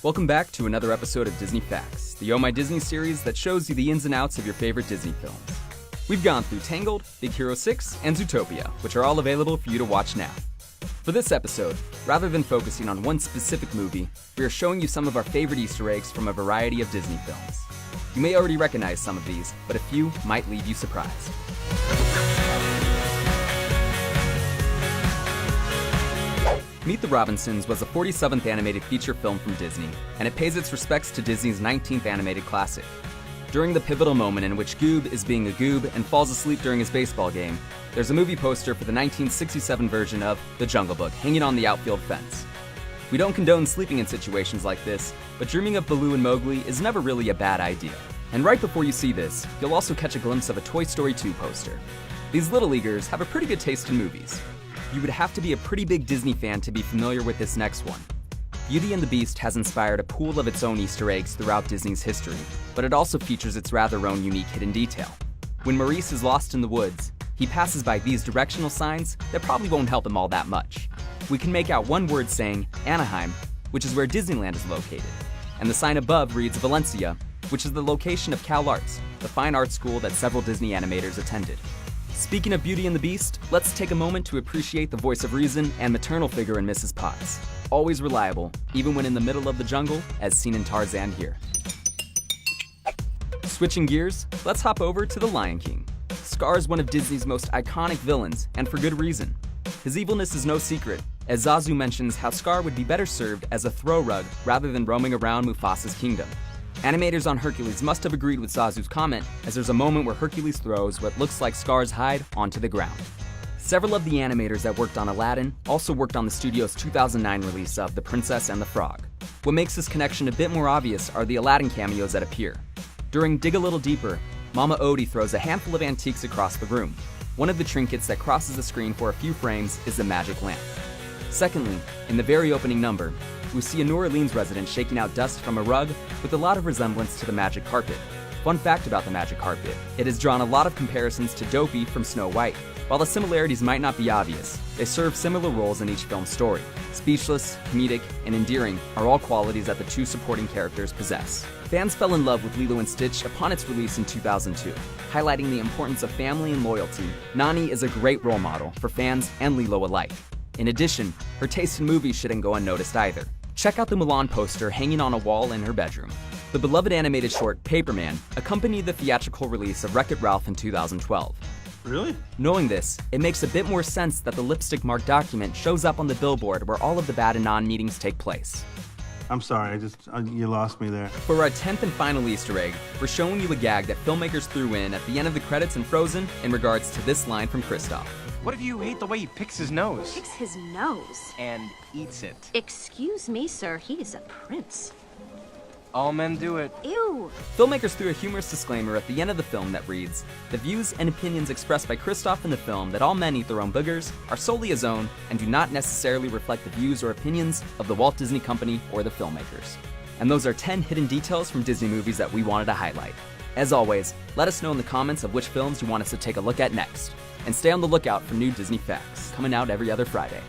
Welcome back to another episode of Disney Facts, the Oh My Disney series that shows you the ins and outs of your favorite Disney films. We've gone through Tangled, Big Hero 6, and Zootopia, which are all available for you to watch now. For this episode, rather than focusing on one specific movie, we are showing you some of our favorite Easter eggs from a variety of Disney films. You may already recognize some of these, but a few might leave you surprised. Meet the Robinsons was the 47th animated feature film from Disney, and it pays its respects to Disney's 19th animated classic. During the pivotal moment in which Goob is being a goob and falls asleep during his baseball game, there's a movie poster for the 1967 version of The Jungle Book hanging on the outfield fence. We don't condone sleeping in situations like this, but dreaming of Baloo and Mowgli is never really a bad idea. And right before you see this, you'll also catch a glimpse of a Toy Story 2 poster. These Little Leaguers have a pretty good taste in movies. You would have to be a pretty big Disney fan to be familiar with this next one. Beauty and the Beast has inspired a pool of its own Easter eggs throughout Disney's history, but it also features its rather own unique hidden detail. When Maurice is lost in the woods, he passes by these directional signs that probably won't help him all that much. We can make out one word saying Anaheim, which is where Disneyland is located, and the sign above reads Valencia, which is the location of Cal Arts, the fine art school that several Disney animators attended. Speaking of Beauty and the Beast, let's take a moment to appreciate the voice of reason and maternal figure in Mrs. Potts. Always reliable, even when in the middle of the jungle, as seen in Tarzan here. Switching gears, let's hop over to The Lion King. Scar is one of Disney's most iconic villains, and for good reason. His evilness is no secret, as Zazu mentions how Scar would be better served as a throw rug rather than roaming around Mufasa's kingdom. Animators on Hercules must have agreed with Zazu's comment, as there's a moment where Hercules throws what looks like Scar's hide onto the ground. Several of the animators that worked on Aladdin also worked on the studio's 2009 release of The Princess and the Frog. What makes this connection a bit more obvious are the Aladdin cameos that appear. During Dig a Little Deeper, Mama Odie throws a handful of antiques across the room. One of the trinkets that crosses the screen for a few frames is the magic lamp. Secondly, in the very opening number, we see a New Orleans resident shaking out dust from a rug with a lot of resemblance to the magic carpet. Fun fact about the magic carpet, it has drawn a lot of comparisons to Dopey from Snow White. While the similarities might not be obvious, they serve similar roles in each film's story. Speechless, comedic, and endearing are all qualities that the two supporting characters possess. Fans fell in love with Lilo and Stitch upon its release in 2002. Highlighting the importance of family and loyalty, Nani is a great role model for fans and Lilo alike. In addition, her taste in movies shouldn't go unnoticed either. Check out the Mulan poster hanging on a wall in her bedroom. The beloved animated short Paperman accompanied the theatrical release of Wreck-It Ralph in 2012. Really? Knowing this, it makes a bit more sense that the lipstick marked document shows up on the billboard where all of the Bad and Non meetings take place. I'm sorry, you lost me there. For our 10th and final Easter egg, we're showing you a gag that filmmakers threw in at the end of the credits in Frozen in regards to this line from Kristoff. What if you hate the way he picks his nose? Picks his nose? And eats it. Excuse me, sir, he is a prince. All men do it. Ew. Filmmakers threw a humorous disclaimer at the end of the film that reads, "The views and opinions expressed by Kristoff in the film that all men eat their own boogers are solely his own and do not necessarily reflect the views or opinions of the Walt Disney Company or the filmmakers." And those are 10 hidden details from Disney movies that we wanted to highlight. As always, let us know in the comments of which films you want us to take a look at next. And stay on the lookout for new Disney facts, coming out every other Friday.